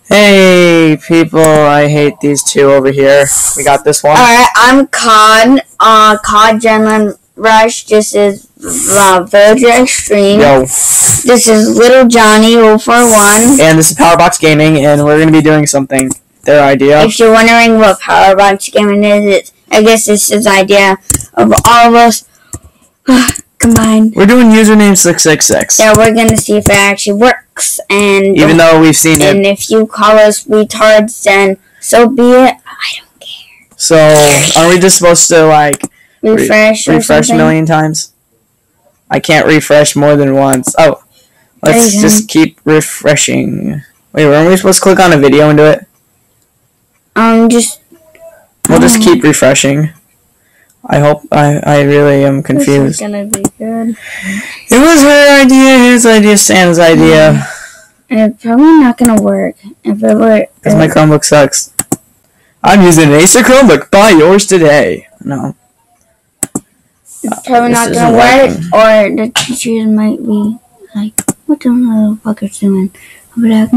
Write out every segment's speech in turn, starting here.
Hey, people, I hate these two over here. We got this one. Alright, I'm Cod. Cod Gentleman Rush. This is Villager Extreme. Yo. This is Little Johnny 041. And this is Powerbox Gaming, and we're going to be doing something. Their idea. If you're wondering what Powerbox Gaming is, I guess this is the idea of all of us combined. We're doing username 666. Yeah, we're going to see if it actually works. And even though we've seen it. And if you call us retards, then so be it. I don't care. So, are we just supposed to, like, refresh a million times? I can't refresh more than once. Oh, let's just keep refreshing. Wait, weren't we supposed to click on a video and do it? We'll just keep refreshing. I hope. I really am confused. This is gonna be good. It was her idea, his idea, Sam's idea. And it's probably not gonna work. If it were, because my Chromebook sucks. I'm using an Acer Chromebook. Buy yours today. No. It's probably not gonna work, or the teachers might be like, "What the motherfucker's doing?" I'll be like,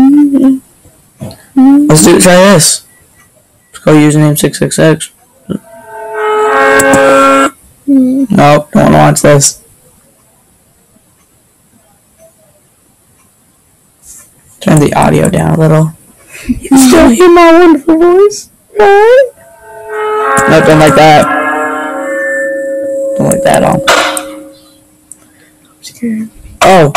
Let's try this. Let's go username 666. Nope, don't want to watch this. Turn the audio down a little. You can still hear my wonderful voice, right? No, don't like that. Don't like that at all. I'm scared. Oh,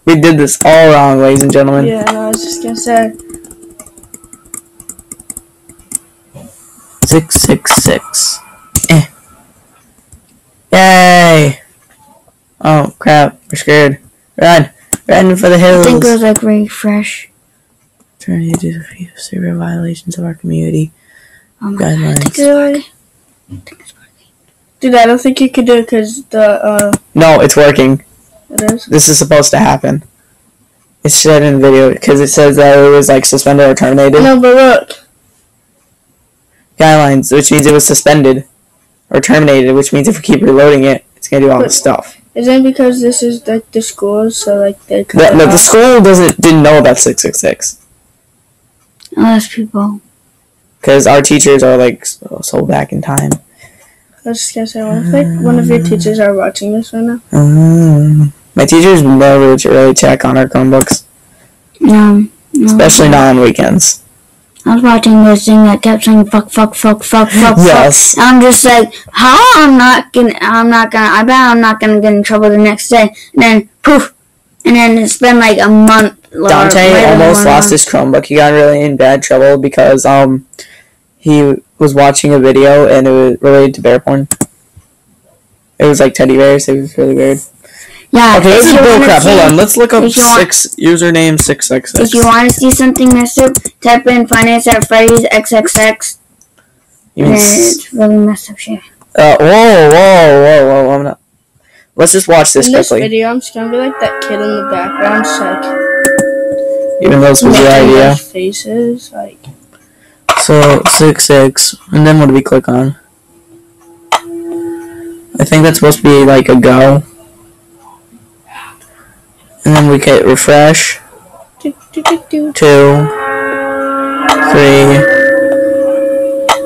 we did this all wrong, ladies and gentlemen. Yeah, no, I was just gonna say. 666. Yay! Oh crap, we're scared. Run for the hills. I think it was like refresh. Turn you to the severe violations of our community guidelines. I think it's working. Dude, I don't think you could do it because the No, it's working. It is? This is supposed to happen. It said in the video because it says that it was like suspended or terminated. No, but look. Guidelines, which means it was suspended or terminated, which means if we keep reloading it, it's gonna do all this stuff. Isn't it because this is like the school, so like they could the school didn't know about 666. Unless people. Because our teachers are like so back in time. I was just gonna say, what if like one of your teachers are watching this right now? My teachers never really check on our Chromebooks. No. Especially not on weekends. I was watching this thing that kept saying fuck. Yes. I'm just like, how I bet I'm not gonna get in trouble the next day. And then poof. And then it's been like a month. Dante almost lost his Chromebook. He got really in bad trouble because he was watching a video and it was related to bear porn. It was like teddy bears. It was really weird. Yeah. Okay, this is bullcrap. Hold on, let's look up username 666. If you want to see something messed up, type in finance at Freddy's XXX. And it's really messed up shit. Whoa! I'm not. Let's just watch this quickly. In this video, I'm just gonna be like that kid in the background, just like. Even though this was your idea. Faces, like. So 66, and then what do we click on? I think that's supposed to be like a go. And then we hit refresh. 2, 3,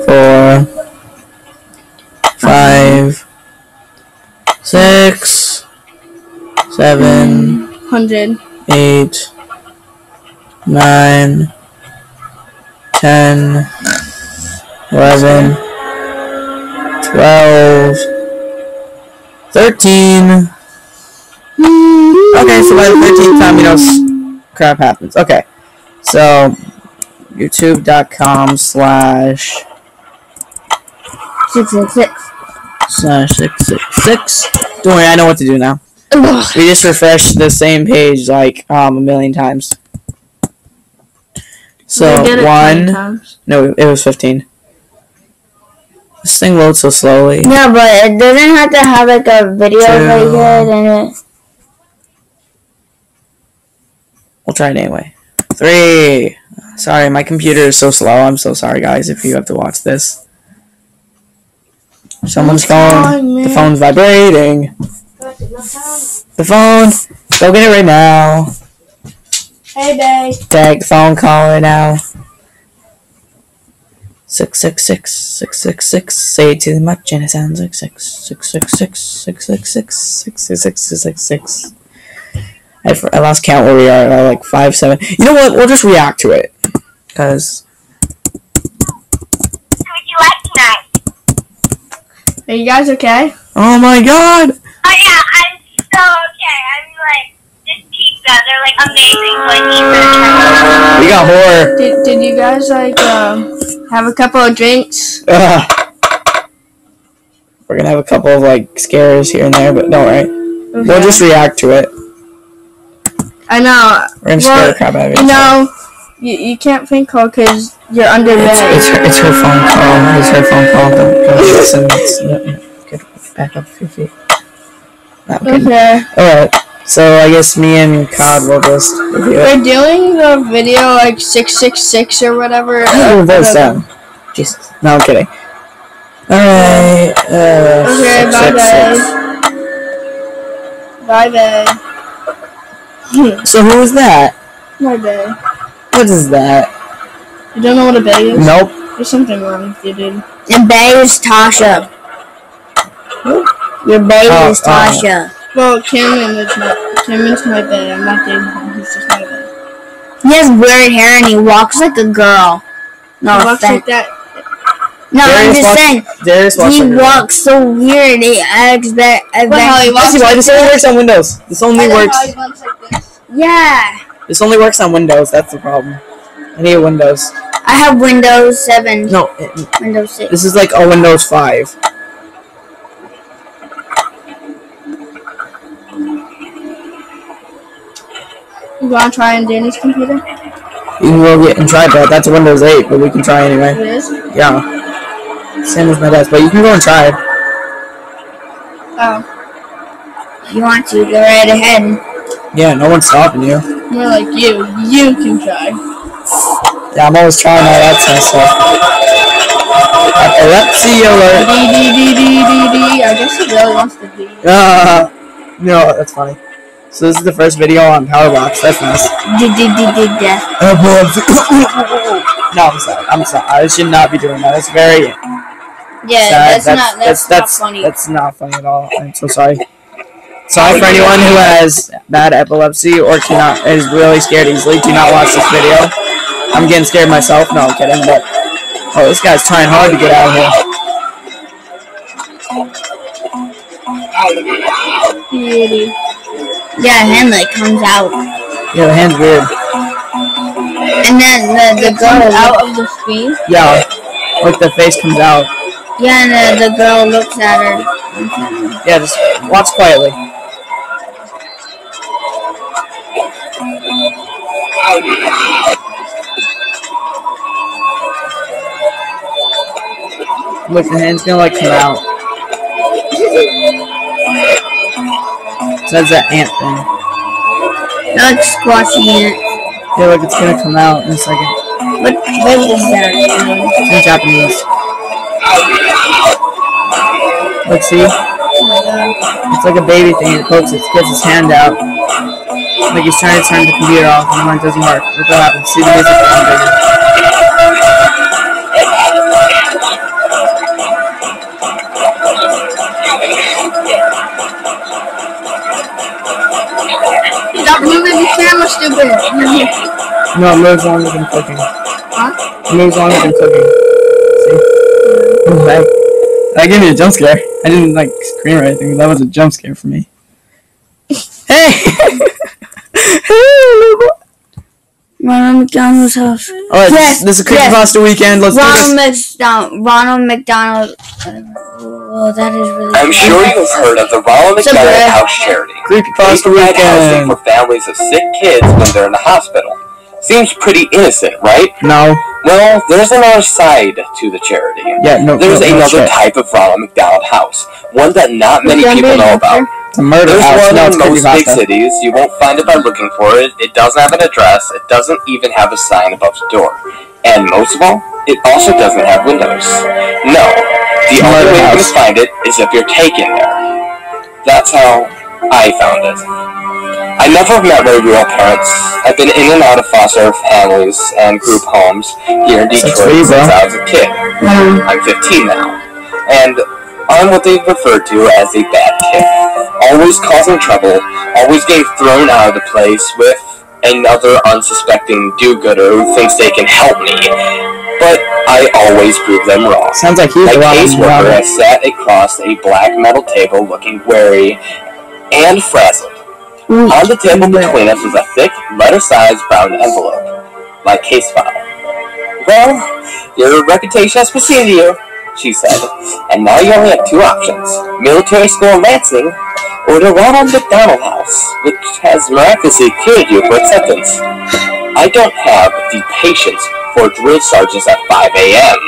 4, 5, 6, 7, 8, 9, 10, 11, 12, 13. Okay, so by the 13th time, crap happens. Okay, so youtube.com/666. Don't worry, I know what to do now. We just refreshed the same page like a million times. So 1. No, it was 15. This thing loads so slowly. Yeah, but it doesn't have to have like a video right here, then it. We'll try it anyway. 3. Sorry, my computer is so slow. I'm so sorry, guys, if you have to watch this. Someone's phone. The phone's vibrating. The phone. Go get it right now. Hey, babe. Tag phone caller now. 666 666. Say it too much and it sounds like 666 666 666. I lost count where we are. Like 5, 7. You know what? We'll just react to it. Because. How would you like tonight? Are you guys okay? Oh my god! Oh yeah, I'm so okay. I'm like, this pizza, they're like amazing. So I need them. We got horror. Did you guys like have a couple of drinks? We're gonna have a couple of like scares here and there, but don't worry. Okay. We'll just react to it. I know. We're gonna scare the crap out of it. You know, you can't think call because you're under bed. It's her phone call. It's her phone call. Don't listen. Good. Back up a few feet. Okay. Alright. So I guess me and Cod will just review it. We're doing the video like 666 or whatever. Those down. Jesus. No, I'm kidding. Alright. Okay, bye, babe. Bye, babe. So who is that? My babe. What is that? You don't know what a bae is? Nope. There's something wrong with you, dude. Your bae is Tasha. Your bae is Tasha. Well, Cameron's my bae. I'm not dating him. He's just my bae. He has weird hair and he walks like a girl. No He walks offense. like that. No, I'm just saying. He walks so weird. I expect. Well, he walks why this only works on Windows. This only works. He walks like this. Yeah. This only works on Windows. That's the problem. I need a Windows. I have Windows 7. No, Windows 6. this is like a Windows 5. You wanna try on Danny's computer? You can go get and try, but that's a Windows 8, but we can try anyway. It is? Yeah. Same as my dad's, but you can go and try. Oh. You want to? Go right ahead. Yeah, no one's stopping you. More like you. You can try. Yeah, I'm always trying all that kind of stuff. Epilepsy alert. D. I guess he really wants to D. No, that's funny. So this is the first video on Powerbox. That's nice. Death. No, I'm sorry. I should not be doing that. That's very Yeah, sad. that's not funny. That's not funny at all. I'm so sorry. Sorry for anyone who has bad epilepsy or is really scared easily. Do not watch this video. I'm getting scared myself. No, I'm kidding. But this guy's trying hard to get out of here. Beauty. Yeah, hand like comes out. Yeah, the hand's weird. And then the girl Out of the screen? Yeah, like the face comes out. Yeah, and the girl looks at her. Yeah, just watch quietly. Look, the hand's gonna like come out. So that's that ant thing. Not squashing it. Yeah, look, it's gonna come out in a second. What is that? In Japanese. Look, see? It's like a baby thing. It pokes it, gets its hand out. Like he's trying to turn the computer off, and when it doesn't work. Look what happens. See the music getting bigger. Stop moving the camera, stupid! No, it moves longer than clicking. Huh? It moves longer than clicking. See? That gave me a jump scare. I didn't like scream or anything. That was a jump scare for me. Hey! Ronald McDonald's house. Alright, Yes, this is a Creepypasta weekend. Let's do this. Ronald McDonald. Oh, that is really I'm sure you've heard of the Ronald McDonald House Charity. Creepypasta They provide housing weekend. for families of sick kids when they're in the hospital. Seems pretty innocent, right? No. Well, there's another side to the charity. Yeah, no. There's no another shit. type of Ronald McDonald House, one that not many people know about. It's a murder There's house. one No, in it's most big Creepypasta. cities. You won't find it by looking for it. It doesn't have an address. It doesn't even have a sign above the door. And most of all, it also doesn't have windows. No, the only way you can find it is if you're taken there. That's how I found it. I never met my real parents. I've been in and out of foster families and group homes here in Detroit since I was a kid. I'm 15 now, and I'm what they refer to as a bad kid. Always causing trouble, always getting thrown out of the place with another unsuspecting do-gooder who thinks they can help me. But I always prove them wrong. Sounds like he's my caseworker has sat across a black metal table looking wary and frazzled. On the table between us was a thick, letter-sized brown envelope. My case file. Well, your reputation has preceded you, she said, and now you only have two options. Military school in Lansing, or the Ronald McDonald house, which has miraculously cured you for acceptance. I don't have the patience for drill sergeants at 5 a.m.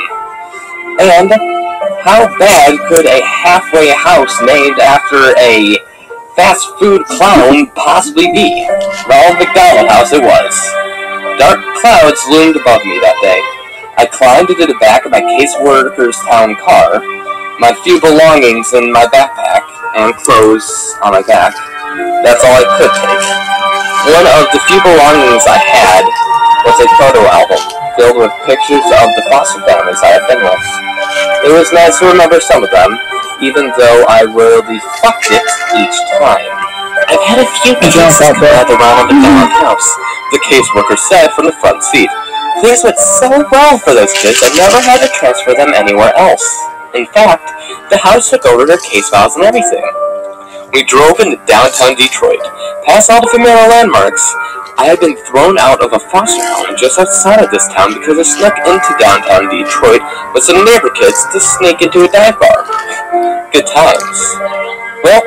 And how bad could a halfway house named after a fast food clown possibly be? Ronald McDonald house it was. Dark clouds loomed above me that day. I climbed into the back of my caseworker's town car, my few belongings in my backpack, and clothes on my back. That's all I could take. One of the few belongings I had was a photo album filled with pictures of the foster families I had been with. It was nice to remember some of them, even though I really fucked it each time. I've had a few cases at the Ronald McDonald house, the caseworker said from the front seat. Things went so well for those kids I never had to transfer them anywhere else. In fact, the house took over their case files and everything. We drove into downtown Detroit, past all the familiar landmarks. I had been thrown out of a foster home just outside of this town because I snuck into downtown Detroit with some neighbor kids to sneak into a dive bar. Good times. Well,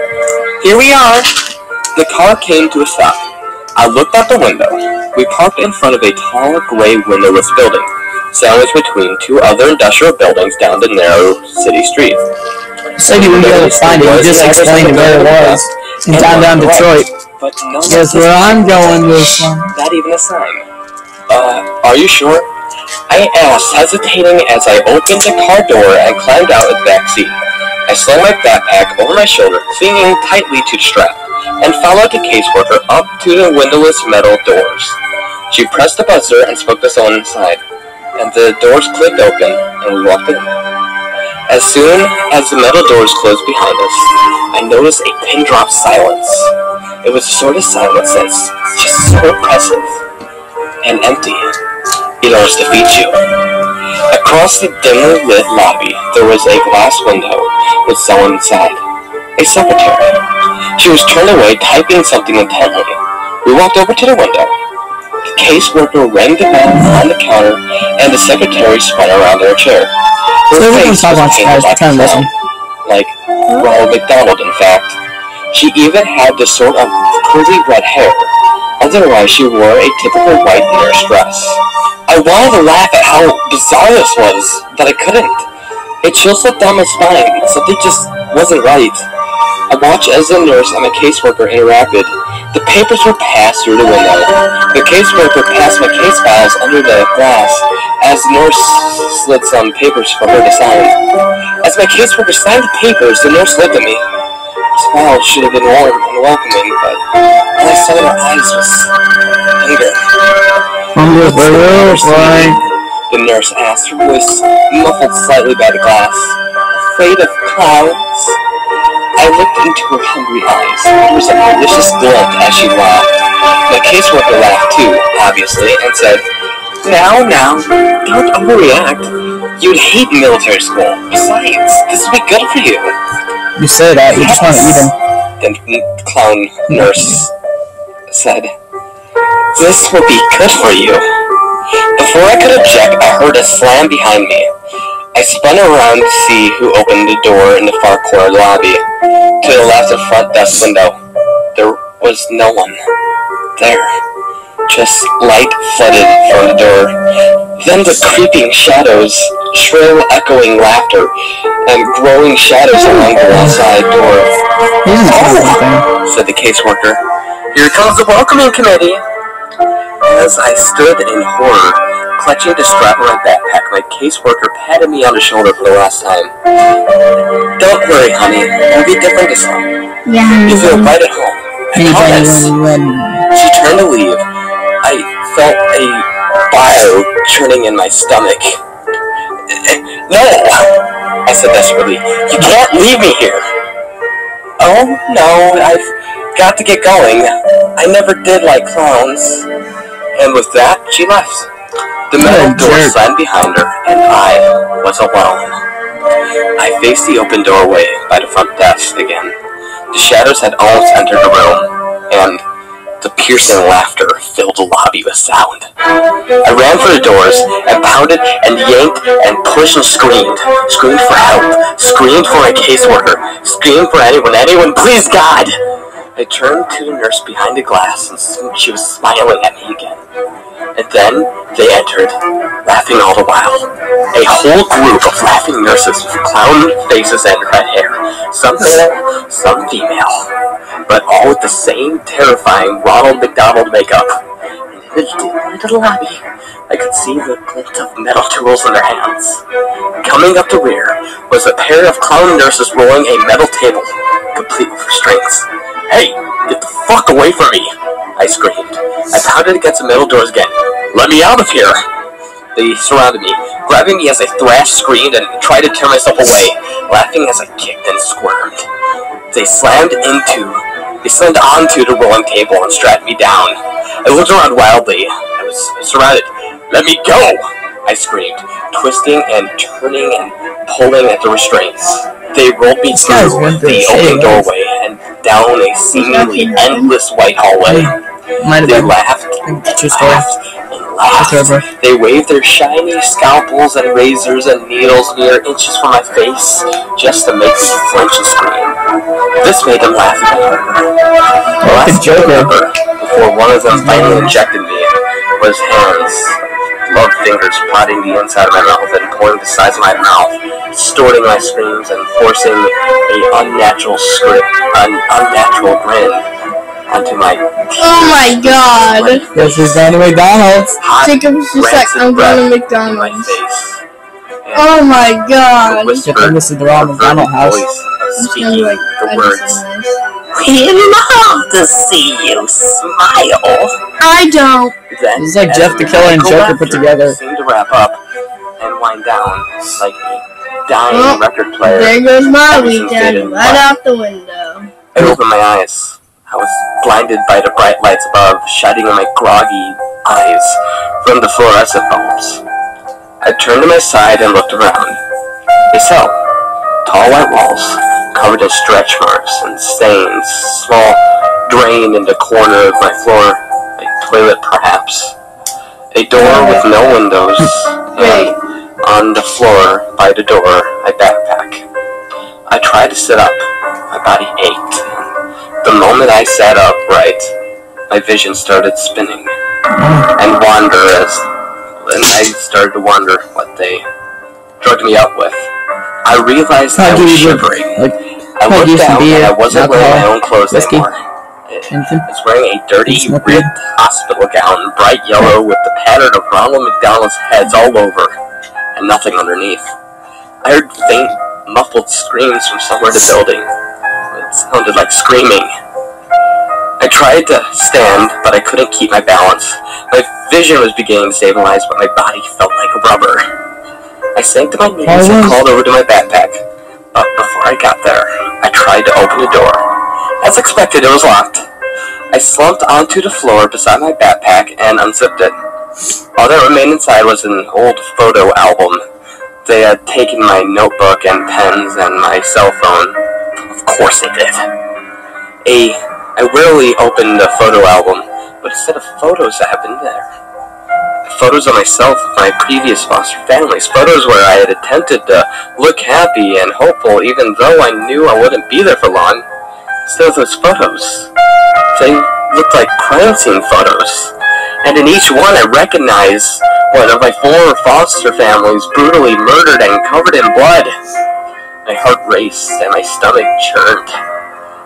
here we are. The car came to a stop. I looked out the window. We parked in front of a tall, gray, windowless building, sandwiched between two other industrial buildings down the narrow city street. You said you wouldn't be able to find it, you just explained where it was. In downtown Detroit. But guess where I'm going this one. Not even a sign. Are you sure? I asked, hesitating as I opened the car door and climbed out of the back seat. I slung my backpack over my shoulder, clinging tightly to the strap, and followed the caseworker up to the windowless metal doors. She pressed the buzzer and spoke to someone inside, and the doors clicked open, and we walked in. As soon as the metal doors closed behind us, I noticed a pin-drop silence. It was the sort of silence that's just so oppressive and empty. It almost defeats you. Across the dimly lit lobby, there was a glass window with someone inside. A secretary. She was turned away, typing something intently. We walked over to the window. The caseworker rang the bell on the counter, and the secretary spun around in her chair. Her face was painted like a clown, like Ronald McDonald, in fact. She even had the sort of curly red hair. Otherwise, she wore a typical white nurse dress. I wanted to laugh at how bizarre this was, but I couldn't. It chills up down my spine. Something just wasn't right. I watched as the nurse and the caseworker interacted. The papers were passed through the window. The caseworker passed my case files under the glass as the nurse slid some papers for her to sign. As my caseworker signed the papers, the nurse looked at me. Her smile should have been warm and welcoming, but all I saw in her eyes was anger. The nurse asked, her voice muffled slightly by the glass. Afraid of clouds? I looked into her hungry eyes. There was a malicious glint as she laughed. My caseworker laughed too, obviously, and said, Now, don't overreact. You'd hate military school. Besides, this would be good for you. You say that, you just want to eat him. The clown nurse said, This will be good for you. Before I could object, I heard a slam behind me. I spun around to see who opened the door in the far corner lobby. To the left of front desk window. There was no one there. Just light flooded from the door. Then the creeping shadows, shrill echoing laughter, and growing shadows along the outside door. Said the caseworker. Here comes the welcoming committee. As I stood in horror, clutching the strap of my backpack, my caseworker patted me on the shoulder for the last time. Don't worry, honey. It'll be different this time. Yeah, you feel right at home. promise. She turned to leave. I felt a bile churning in my stomach. No, I said desperately. You can't leave me here. Oh, no, I've got to get going. I never did like clowns. And with that, she left. The metal door slammed behind her, and I was alone. I faced the open doorway by the front desk again. The shadows had almost entered the room, and the piercing laughter filled the lobby with sound. I ran for the doors and pounded and yanked and pushed and screamed. Screamed for help. Screamed for my caseworker. Screamed for anyone, please God! I turned to the nurse behind the glass and she was smiling at me again. And then they entered, laughing all the while. A whole group of laughing nurses with clown faces and red hair. Some male, some female. But all with the same terrifying Ronald McDonald makeup. And in the lobby, I could see the glint of metal tools in their hands. Coming up the rear was a pair of clown nurses rolling a metal table, complete with restraints. Hey, get the fuck away from me! I screamed. I pounded against the metal doors again. Let me out of here! They surrounded me, grabbing me as I thrashed, screamed, and tried to tear myself away, laughing as I kicked and squirmed. They slammed onto the rolling table and strapped me down. I looked around wildly. I was surrounded. Let me go! I screamed, twisting and turning and pulling at the restraints. They rolled me through the open doorway and down a seemingly endless white hallway. They laughed and laughed. They waved their shiny scalpels and razors and needles mere inches from my face just to make me flinch and scream. This made them laugh even harder. The last thing I remember, before one of them finally injected me, was hands, gloved fingers prodding the inside of my mouth and pulling the sides of my mouth, distorting my screams and forcing an unnatural grin onto my teeth. Oh my God! This is going to McDonald's. Jacob's just like, I'm going to McDonald's. Oh my God! This is the wrong McDonald house. Speaking the words. We love to see you smile. I don't. This is like Jeff the Killer and Joker put together. Seemed to wrap up and wind down like a dying record player. There goes my weekend, right out the window. I opened my eyes. I was blinded by the bright lights above, shining in my groggy eyes from the fluorescent bulbs. I turned to my side and looked around. A cell. Tall white walls, covered in stretch marks and stains, small drain in the corner of my floor, a toilet perhaps. A door with no windows, and on the floor by the door, a backpack. I tried to sit up. My body ached. The moment I sat upright, my vision started spinning and I started to wonder what they drugged me up with. I realized I was shivering. I looked down and I wasn't wearing my own clothes anymore. I was wearing a dirty, ripped hospital gown, bright yellow with the pattern of Ronald McDonald's heads all over, and nothing underneath. I heard faint, muffled screams from somewhere in the building. It sounded like screaming. I tried to stand, but I couldn't keep my balance. My vision was beginning to stabilize, but my body felt like rubber. I sank to my knees and crawled over to my backpack. But before I got there, I tried to open the door. As expected, it was locked. I slumped onto the floor beside my backpack and unzipped it. All that remained inside was an old photo album. They had taken my notebook and pens and my cell phone. Of course they did. I rarely opened a photo album, but a set of photos that had been there. Photos of myself with my previous foster families. Photos where I had attempted to look happy and hopeful even though I knew I wouldn't be there for long. Still, those photos, they looked like crime scene photos. And in each one I recognized one of my former foster families brutally murdered and covered in blood. My heart raced and my stomach churned.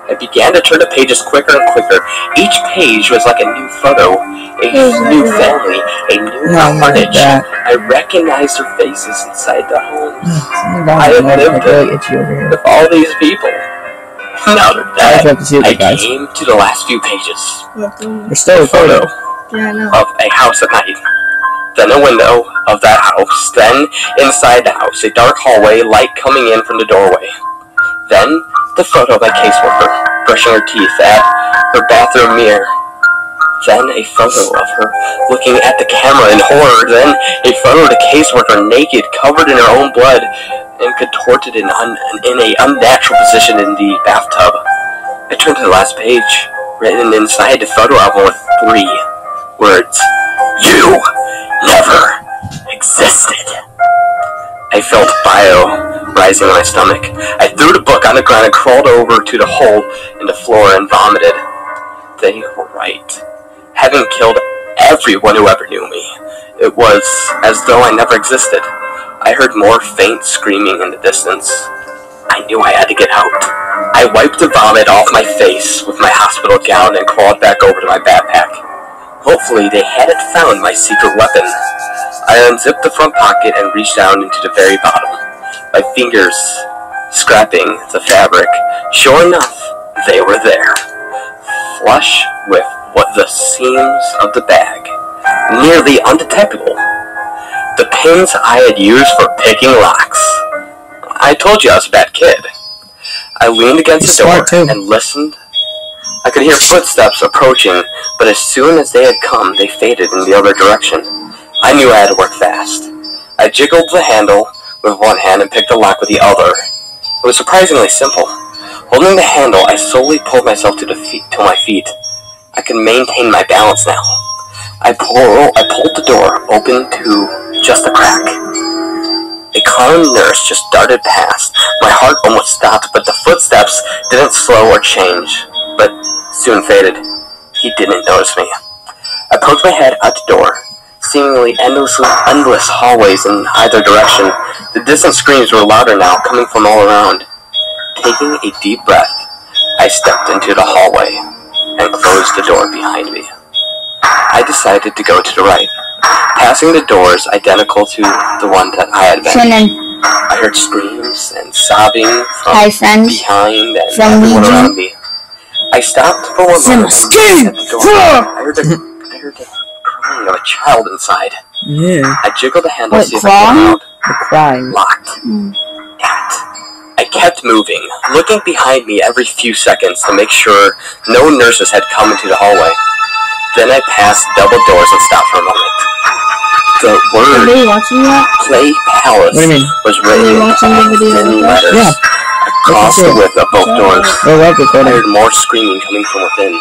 I began to turn the pages quicker and quicker. Each page was like a new photo, a new family, a new carnage. I recognized their faces inside the homes. I have lived with all these people. Now that I guys. came to the last few pages. We're still recording. Of a house at night. Then a window of that house. Then inside the house, a dark hallway, light coming in from the doorway. Then the photo of my caseworker brushing her teeth at her bathroom mirror. Then a photo of her looking at the camera in horror. Then a photo of the caseworker naked, covered in her own blood, and contorted in a unnatural position in the bathtub. I turned to the last page, written inside the photo album with 3 words. You never existed. I felt bile rising in my stomach. I threw the book on the ground and crawled over to the hole in the floor and vomited. They were right. Having killed everyone who ever knew me, it was as though I never existed. I heard more faint screaming in the distance. I knew I had to get out. I wiped the vomit off my face with my hospital gown and crawled back over to my backpack. Hopefully they hadn't found my secret weapon. I unzipped the front pocket and reached down into the very bottom, my fingers scraping the fabric. Sure enough, they were there, flush with what the seams of the bag, nearly undetectable. The pins I had used for picking locks. I told you I was a bad kid. I leaned against the door and listened. I could hear footsteps approaching, but as soon as they had come, they faded in the other direction. I knew I had to work fast. I jiggled the handle with one hand and picked the lock with the other. It was surprisingly simple. Holding the handle, I slowly pulled myself to my feet. I could maintain my balance now. I pulled the door open to just a crack. A clown nurse just darted past. My heart almost stopped, but the footsteps didn't slow or change, but soon faded. He didn't notice me. I poked my head out the door. Seemingly endless hallways in either direction. The distant screams were louder now, coming from all around. Taking a deep breath, I stepped into the hallway and closed the door behind me. I decided to go to the right, passing the doors identical to the one that I had been. I heard screams and sobbing from behind and everyone around me. I stopped for one moment and at the door. I heard the crying of a child inside. Yeah. I jiggled the handle to see if I could get out. Crying. Locked. Damn it. I kept moving, looking behind me every few seconds to make sure no nurses had come into the hallway. Then I passed double doors and stopped for a moment. The word Play Palace was written in letters across the width of both doors. I heard more screaming coming from within.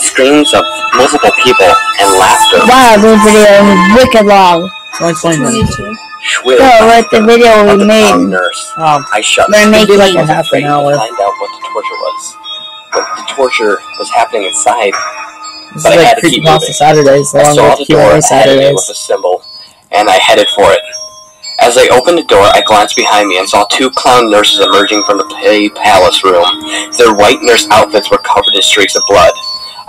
Screams of multiple people and laughter. Wow, this video is wicked long. With the video we made. Nurse. I shut They're making like half an hour. to find out what the torture was. But the torture was happening inside. This But is I like had to keep Creepypasta moving. Saturdays, I along saw with the door Q&A ahead of me with Saturdays. a symbol, and I headed for it. As I opened the door, I glanced behind me and saw 2 clown nurses emerging from the Play Palace room. Their white nurse outfits were covered in streaks of blood.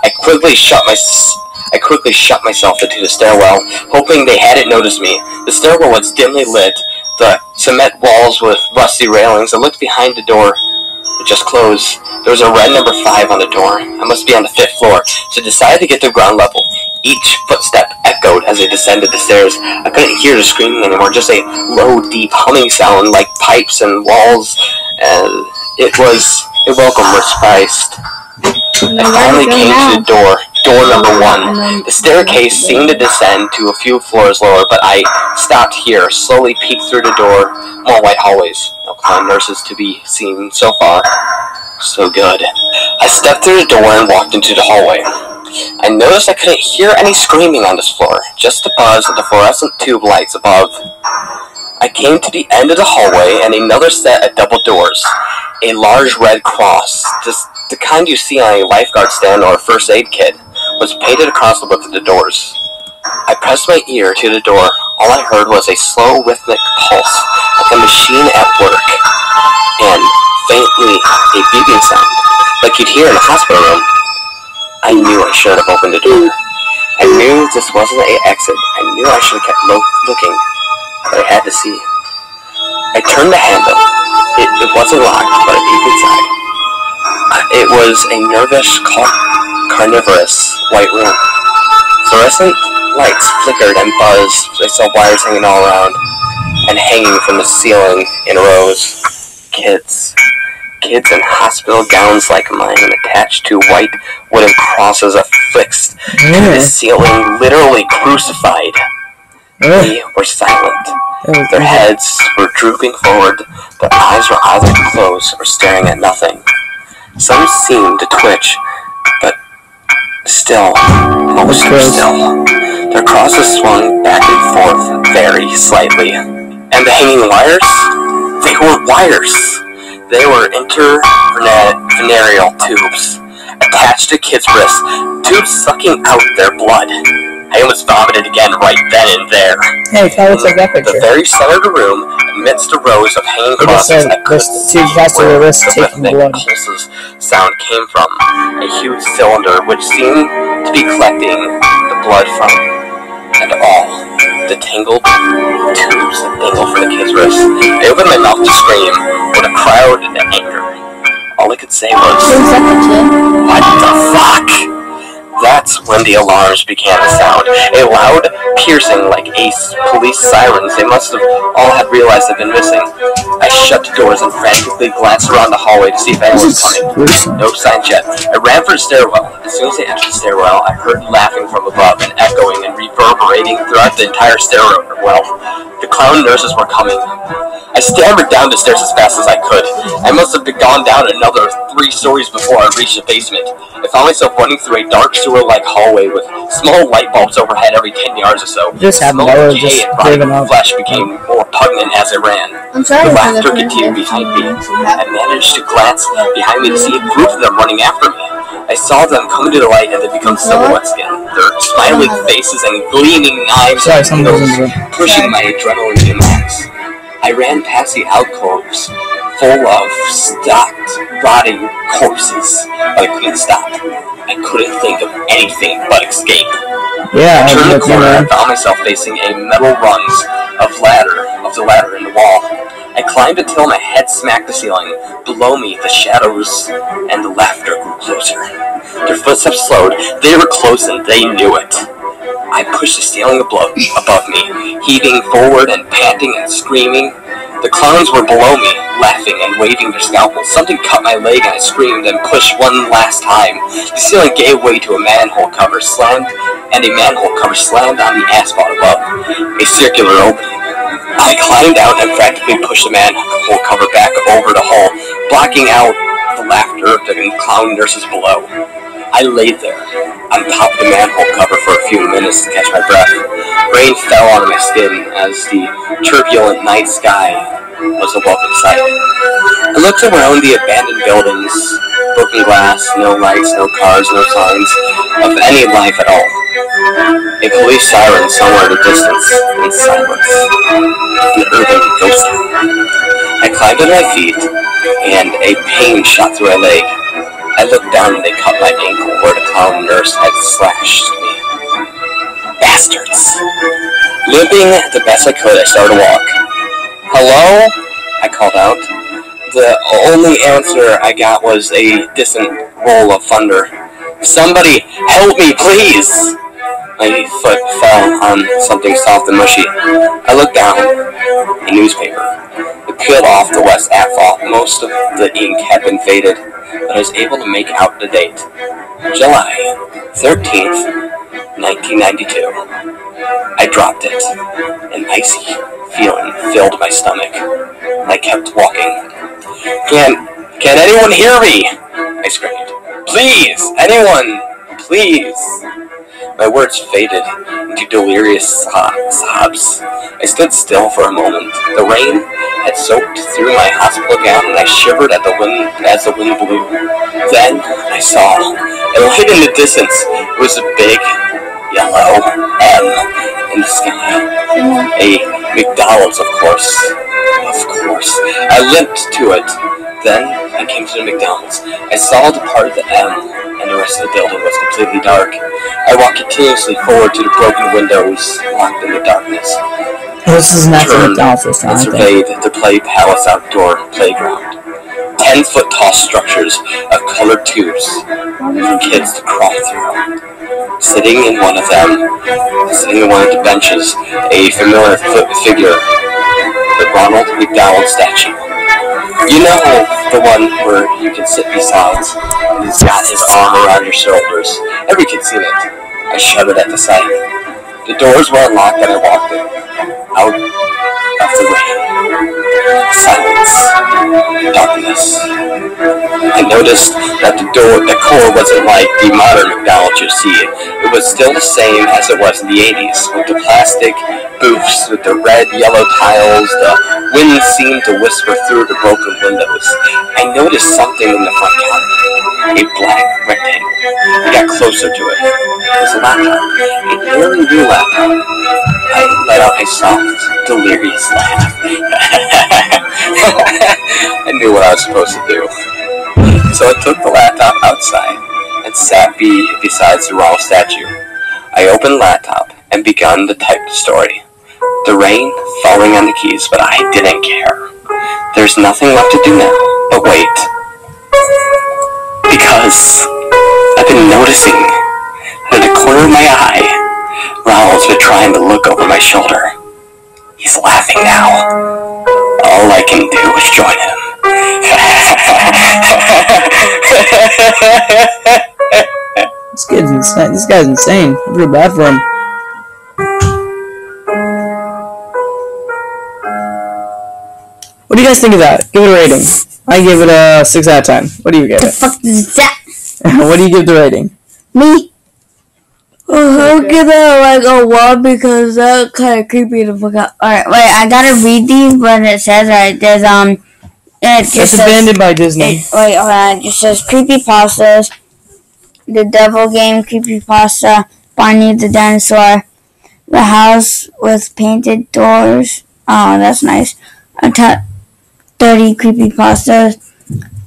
I quickly shut myself into the stairwell, hoping they hadn't noticed me. The stairwell was dimly lit, the cement walls with rusty railings. I looked behind the door. It just closed. There was a red number 5 on the door. I must be on the 5th floor, so I decided to get to ground level. Each footstep echoed as I descended the stairs. I couldn't hear the screaming anymore, just a low, deep humming sound like pipes and walls. It welcomed respite. I finally came to the door number 1. The staircase seemed to descend to a few floors lower, but I stopped here, slowly peeked through the door. More white hallways. No clown nurses to be seen so far. So good. I stepped through the door and walked into the hallway. I noticed I couldn't hear any screaming on this floor, just the buzz of the fluorescent tube lights above. I came to the end of the hallway and another set of double doors. A large red cross, the kind you see on a lifeguard stand or a first aid kit, was painted across the width of the doors. I pressed my ear to the door. All I heard was a slow, rhythmic pulse, like a machine at work, and faintly a beeping sound, like you'd hear in a hospital room. I knew I should have opened the door. I knew this wasn't an exit. I knew I should have kept looking, but I had to see. I turned the handle. It wasn't locked, but it peeked inside. It was a nervous, carnivorous white room. Fluorescent lights flickered and buzzed. I saw wires hanging all around and hanging from the ceiling in rows. Kids in hospital gowns like mine, attached to white wooden crosses affixed to the ceiling, literally crucified. They were silent. Their heads were drooping forward. Their eyes were either closed or staring at nothing. Some seemed to twitch, but still, most were still. Their crosses swung back and forth very slightly. And the hanging wires? They were wires. They were intervenereal tubes attached to kids' wrists, tubes sucking out their blood. I almost vomited again right then and there. Hey, tell us that picture. The very center of the room, amidst the rows of hanging crosses, I couldn't see where the rhythmic pulses sound came from. A huge cylinder which seemed to be collecting the blood from, and all the tangled tubes that dangle for the kids' wrists. I opened my mouth to scream, but a crowd in anger. All I could say was, "What the fuck?" That's when the alarms began to sound. A loud piercing like police sirens. They must have all had realized I'd been missing. I shut the doors and frantically glanced around the hallway to see if anyone was coming. No signs yet. I ran for the stairwell. As soon as I entered the stairwell, I heard laughing from above and echoing and reverberating throughout the entire stairwell. The clown nurses were coming. I stammered down the stairs as fast as I could. I must have gone down another 3 stories before I reached the basement. I found myself running through a dark sewer-like hallway with small light bulbs overhead every 10 yards or so. Just have more just giving up. Flesh became more pungent as I ran. The laughter continued behind me. I managed to glance behind me to see a group of them running after me. I saw them come into the light and they become silhouettes again. Their smiling faces and gleaming knives and needles pushing my adrenaline to max. I ran past the alcoves full of stocked, rotting corpses, but I couldn't stop. I couldn't think of anything but escape. Yeah, I turned the corner and found myself facing a metal rungs of the ladder in the wall. I climbed until my head smacked the ceiling. Below me, the shadows and the laughter grew closer. Their footsteps slowed. They were close and they knew it. I pushed the ceiling above me, heaving forward and panting and screaming. The clowns were below me, laughing and waving their scalpels. Something cut my leg and I screamed and pushed one last time. The ceiling gave way to a manhole cover slammed on the asphalt above, a circular opening. I climbed out and practically pushed the manhole cover back over the hole, blocking out the laughter of the clown nurses below. I lay there, on top of the manhole cover for a few minutes to catch my breath. Rain fell on my skin as the turbulent night sky was a welcome sight. I looked around the abandoned buildings, broken glass, no lights, no cars, no signs of any life at all. A police siren somewhere in the distance, and silence. An urban ghost town. I climbed to my feet, and a pain shot through my leg. I looked down and they cut my ankle where the clown nurse had slashed me. Bastards! Limping the best I could, I started to walk. "Hello?" I called out. The only answer I got was a distant roll of thunder. "Somebody help me, please!" My foot fell on something soft and mushy. I looked down. A newspaper. It peeled off the west asphalt. Most of the ink had been faded, but I was able to make out the date. July 13th, 1992. I dropped it. An icy feeling filled my stomach. I kept walking. Can anyone hear me?" I screamed. "Please, anyone, please." My words faded into delirious sobs. I stood still for a moment. The rain had soaked through my hospital gown, and I shivered as the wind blew. Then I saw a light in the distance. It was a big yellow M in the sky. A McDonald's, of course. I limped to it. Then I came to the McDonald's. I saw the part of the M, and the rest of the building was completely dark. I walked continuously forward to the broken windows, locked in the darkness. This is not the McDonald's this time. I surveyed the Play Palace outdoor playground. 10-foot-tall structures of colored tubes for kids to crawl through. Sitting in one of the benches, a familiar figure, the Ronald McDonald statue. You know the one where you can sit beside, and he's got his arm around your shoulders. Every kid's seen it. I shuddered at the sight. The doors were unlocked and I walked in. Out of the rain. Silence. Darkness. I noticed that the core wasn't like the modern McDonald's you see. It was still the same as it was in the 80s, with the plastic booths with the red, yellow tiles. The wind seemed to whisper through the broken windows. I noticed something in the front counter. A black rectangle. I got closer to it. It was a laptop. A nearly new laptop. I let out a soft, delirious laugh. I knew what I was supposed to do. So I took the laptop outside and sat beside the Ronald statue. I opened the laptop and began to type the story. The rain falling on the keys, but I didn't care. There's nothing left to do now, but wait. Because I've been noticing out of the corner of my eye, Ronald's been trying to look over my shoulder. He's laughing now. All I can do is join him. This guy's insane. I feel bad for him. What do you guys think of that? Give it a rating. I give it a 6 out of 10. What do you give it? The fuck is that? What do you give the rating? Me? I'll give it like a 1 because that's kind of creepy to fuck out. Alright, wait, I gotta read these, but it says, right, there's, it just says, abandoned by Disney. It just says Creepypastas, The Devil Game Creepypasta, Barney the Dinosaur, The House with Painted Doors, oh, that's nice, 30 Creepypastas,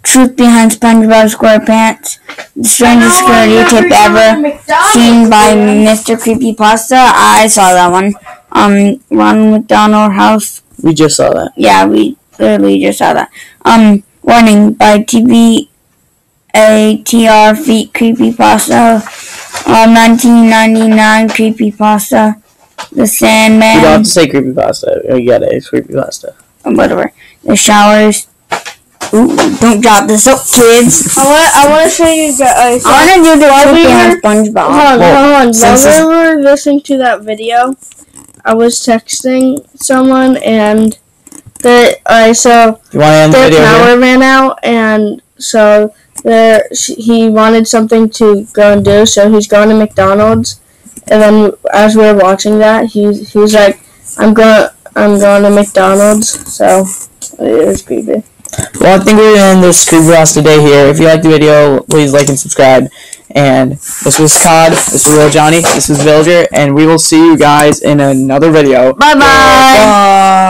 Truth Behind SpongeBob SquarePants, The Strangest Security Tip Ever, Seen by Mr. Creepypasta, I saw that one, Ronald McDonald House. We just saw that. Yeah, we literally just saw that. Warning by TBATR Feet Creepypasta, 1999 Creepypasta, The Sandman. You don't have to say Creepypasta. You gotta say Creepypasta. Whatever. The Showers. Ooh, don't drop this up, kids. I want to show you guys. I want to do the Truth Behind SpongeBob. Hold on. While we were listening to that video, I was texting someone and their power ran out, and so he wanted something to go and do, so he's going to McDonald's. And then as we were watching that, he was like, I'm going to McDonald's. So it was creepy. Well, I think we're going to end this Creepypasta day here. If you liked the video, please like and subscribe. And this was Cod, this was Little Johnny, this was Villager, and we will see you guys in another video. Bye-bye! Bye!